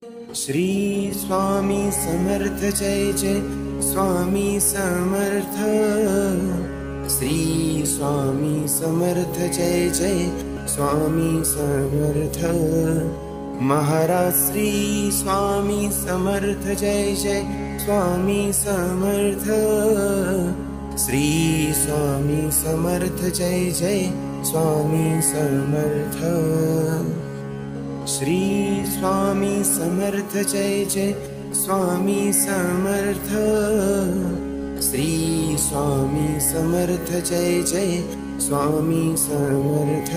Shri Swami Samarth Jai Jai Swami Samarth. Shri Swami Samarth Jai Jai Swami Samarth. Maharaj Shri Swami Samarth Jai Jai Swami Samarth. Shri Swami Samarth Jai Jai Swami Samarth. Shri Swami Samarth Jai Jai Swami Samarth. Shri Swami Samarth Jai Jai Swami Samarth.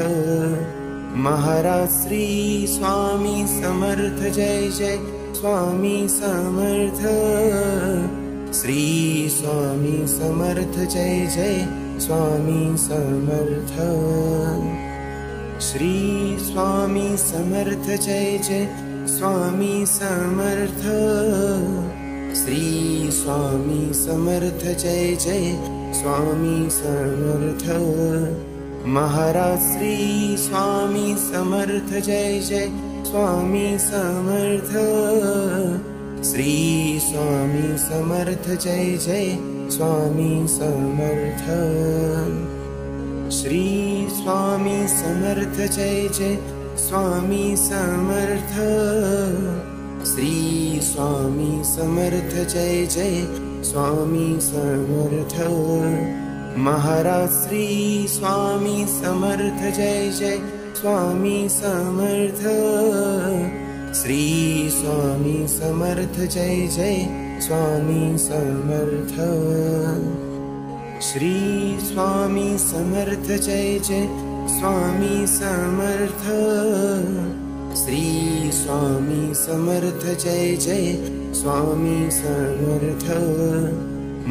Maharaj Shri Swami Samarth Jai Jai Swami Samarth. Shri Swami Samarth Jai Jai Swami Samarth. Shri Swami Samarth Jai Jai Swami Samarth. Shri Swami Samarth Jai Jai Swami Samarth. Maharaj Shri Swami Samarth Jai Jai Swami Samarth. Shri Swami Samarth Jai Jai Swami Samarth. Shri Swami Samarth Jai Jai Swami Samarth. Shri Swami Samarth Jai Jai Swami Samarth. Maharaj Shri Swami Samarth Jai Jai Swami Samarth. Shri Swami Samarth Jai Jai Swami Samarth. Shri Swami Samarth Jai Jai Swami Samarth. Shri Swami Samarth Jai Jai Swami Samarth.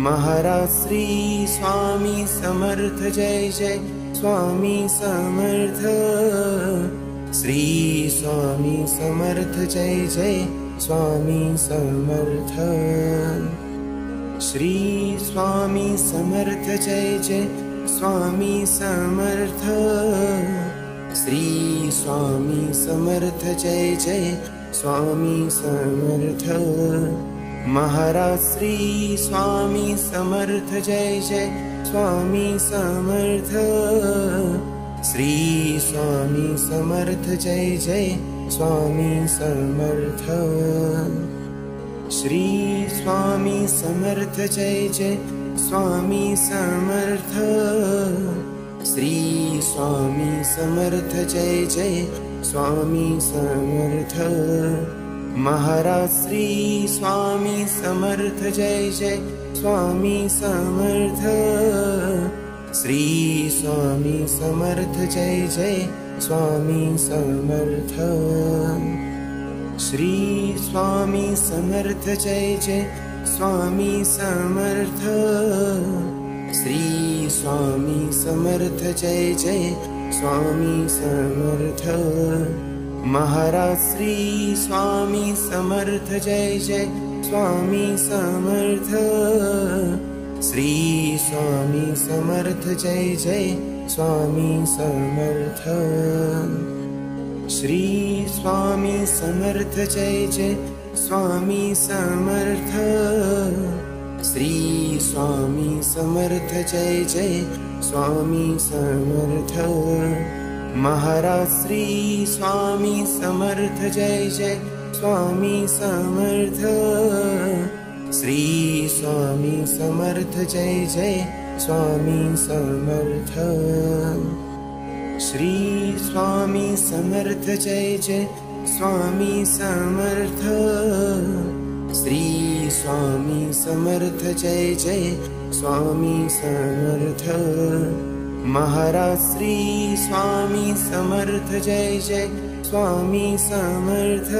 Maharaj Shri Swami Samarth Jai Jai Swami Samarth. Shri Swami Samarth Jai Jai Swami Samarth. Shri Swami Samarth Jai Jai Swami Samarth. Shri Swami Samarth Jai Jai Swami Samarth. Maharaj Shri Swami Samarth Jai Jai Swami Samarth. Shri Swami Samarth Jai Jai Swami Samarth. Shri Swami Samarth Jai Jai Swami Samarth. Shri Swami Samarth Jai Jai Swami Samarth. Maharaj Shri Swami Samarth Jai Jai Swami Samarth. Shri Swami Samarth Jai Jai Swami Samarth. Shri Swami Samarth Jai Jai Swami Samarth. Shri Swami Samarth Jai Jai Swami Samarth. Maharaj Shri Swami Samarth Jai Jai Swami Samarth. Shri Swami Samarth Jai Jai Swami Samarth. Shri Swami Samarth Jai Jai Swami Samarth. Shri Swami Samarth Jai Jai Swami Samarth. Maharaj Shri Swami Samarth Jai Jai Swami Samarth. Shri Swami Samarth Jai Jai Swami Samarth. Shri Swami Samarth Jai Jai Swami Samarth. Shri Swami Samarth Jai Jai Swami Samarth. Maharaj Shri Swami Samarth Jai Jai Swami Samarth.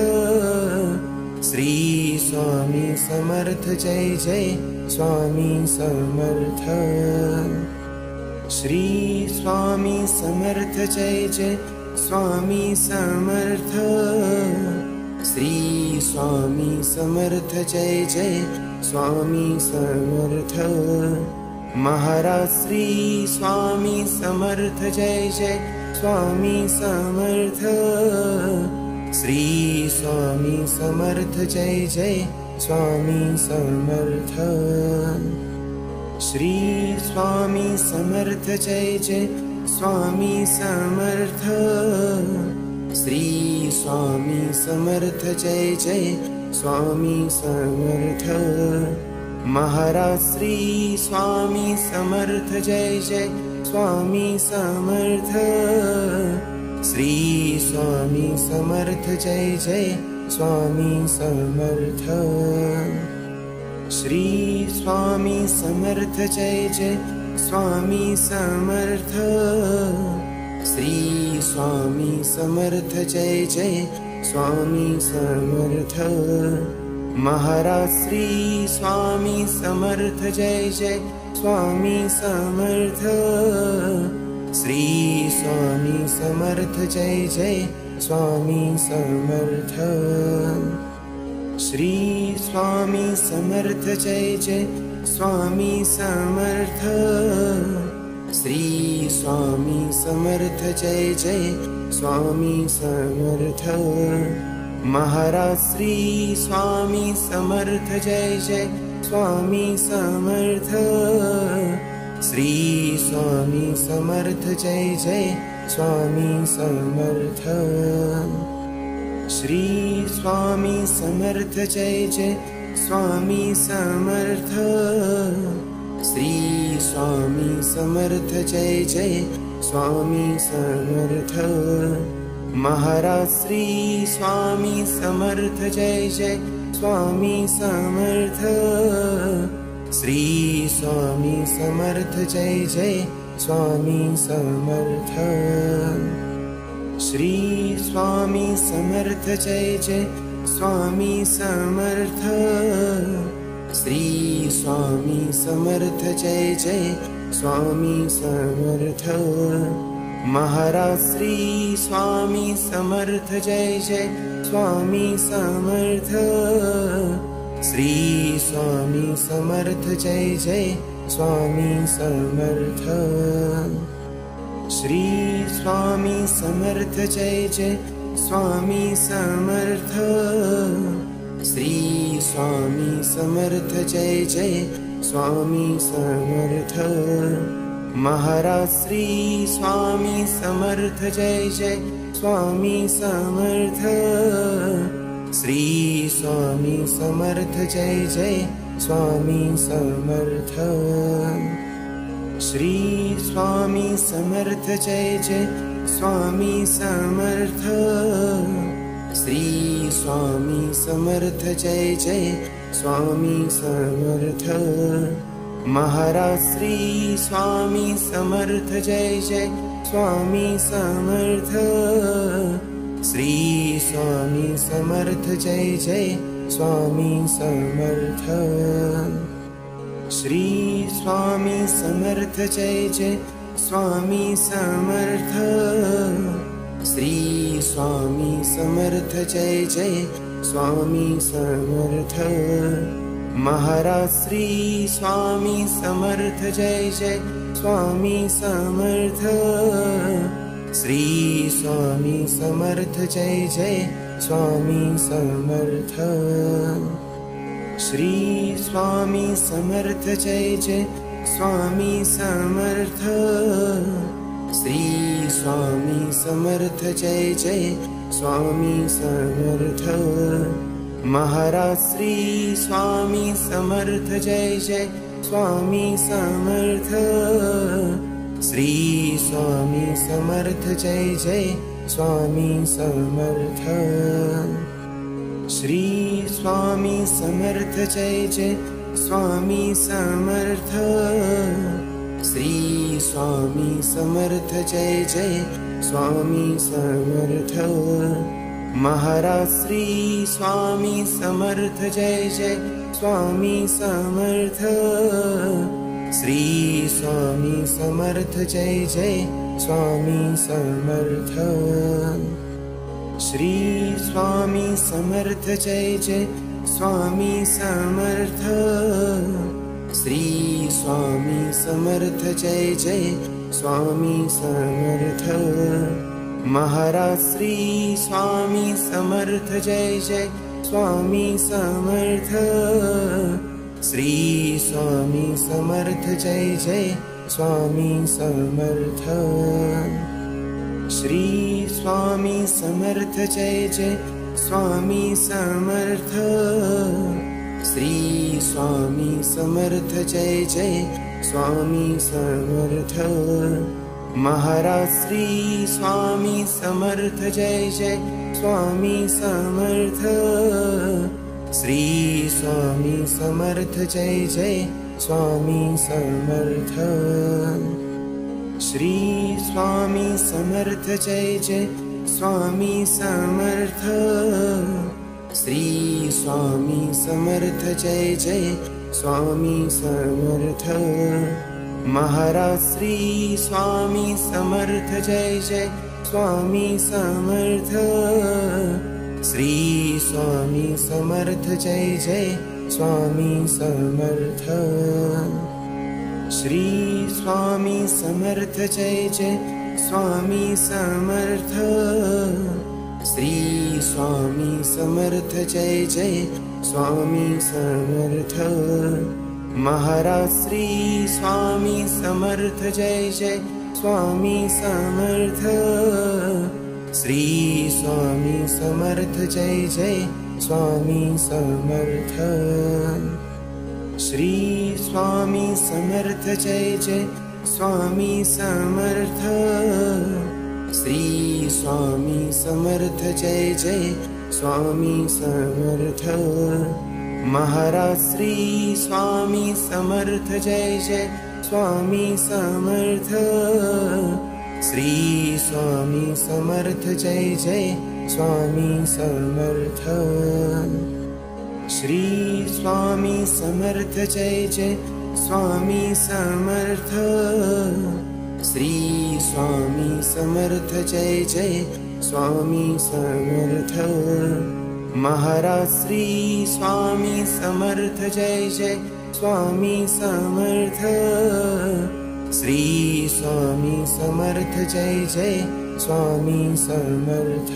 Shri Swami Samarth Jai Jai Swami Samarth. Shri Swami Samarth Jai Jai Swami Samarth. Shri Swami Samarth Jai Jai Swami Samarth. Maharaj Shri Swami Samarth Jai Jai Swami Samarth. Shri Swami Samarth Jai Jai Swami Samarth. Shri Swami Samarth Jai Jai Swami Samarth. Shri Swami Samarth Jai Jai Swami Samarth. Maharaj Shri Swami Samarth Jai Jai Swami Samarth. Shri Swami Samarth Jai Jai Swami Samarth. Shri Swami Samarth Jai Jai Swami Samarth. Shri Swami Samarth Jai Jai Swami Samarth. Maharaj Shri Swami Samarth Jai Jai Swami Samarth. Shri Swami Samarth Jai Jai Swami Samarth. Shri Swami Samarth Jai Jai Swami Samarth. Shri Swami Samarth Jai Jai Swami Samarth. Maharaj Shri Swami Samarth Jai Jai Swami Samarth. Shri Swami Samarth Jai Jai Swami Samarth. Shri Swami Samarth Jai Jai Swami Samarth. Shri Swami Samarth Jai Jai Swami Samarth. Maharaj Shri Swami Samarth Jai Jai Swami Samarth. Shri Swami Samarth Jai Jai Swami Samarth. Shri Swami Samarth Jai Jai Swami Samarth. Shri Swami Samarth Jai Jai Swami Samarth. Maharaj Shri Swami Samarth Jai Jai Swami Samarth. Shri Swami Samarth Jai Jai Swami Samarth. Shri Swami Samarth Jai Jai Swami Samarth. Shri Swami Samarth Jai Jai Swami Samarth. Maharaj Shri Swami Samarth Jai Jai Swami Samarth. Shri Swami Samarth Jai Jai Swami Samarth. Shri Swami Samarth Jai Jai Swami Samarth. Shri Swami Samarth Jai Jai Swami Samarth. Maharaj Shri Swami Samarth Jai Jai Swami Samarth. Shri Swami Samarth Jai Jai Swami Samarth. Shri Swami Samarth Jai Jai Swami Samarth. Shri Swami Samarth Jai Jai Swami Samarth. Maharaj Shri Swami Samarth Jai Jai Swami Samarth. Shri Swami Samarth Jai Jai Swami Samarth. Shri Swami Samarth Jai Jai Swami Samarth. Shri Swami Samarth Jai Jai Swami Samarth. Maharaj Shri Swami Samarth Jai Jai Swami Samarth. Shri Swami Samarth Jai Jai Swami Samarth. Shri Swami Samarth Jai Jai Swami Samarth. Shri Swami Samarth Jai Jai Swami Samarth. Maharaj Shri Swami Samarth Jai Jai Swami Samarth. Shri Swami Samarth Jai Jai Swami Samarth. Shri Swami Samarth Jai Jai Swami Samarth. Shri Swami Samarth Jai Jai Swami Samarth. Maharaj Shri Swami Samarth Jai Jai Swami Samarth. Shri Swami Samarth Jai Jai Swami Samarth. Shri Swami Samarth Jai Jai Swami Samarth. Shri Swami Samarth Jai Jai Swami Samarth. Maharaj Shri Swami Samarth Jai Jai Swami Samarth. Shri Swami Samarth Jai Jai Swami Samarth. Shri Swami Samarth Jai Jai Swami Samarth. Shri Swami Samarth Jai Jai Swami Samarth. Maharaj Shri Swami Samarth Jai Jai Swami Samarth. Shri Swami Samarth Jai Jai Swami Samarth. Shri Swami Samarth Jai Jai Swami Samarth. Shri Swami Samarth Jai Jai Swami Samarth. Maharaj Shri Swami Samarth Jai Jai Swami Samarth. Shri Swami Samarth Jai Jai Swami Samarth. Shri Swami Samarth Jai Jai Swami Samarth. Shri Swami Samarth Jai Jai Swami Samarth. Maharaj Shri Swami Samarth Jai Jai Swami Samarth. Shri Swami Samarth Jai Jai Swami Samarth. Shri Swami Samarth Jai Jai Swami Samarth. Shri Swami Samarth Jai Jai Swami Samarth. Maharaj Shri Swami Samarth Jai Jai Swami Samarth. Shri Swami Samarth Jai Jai Swami Samarth.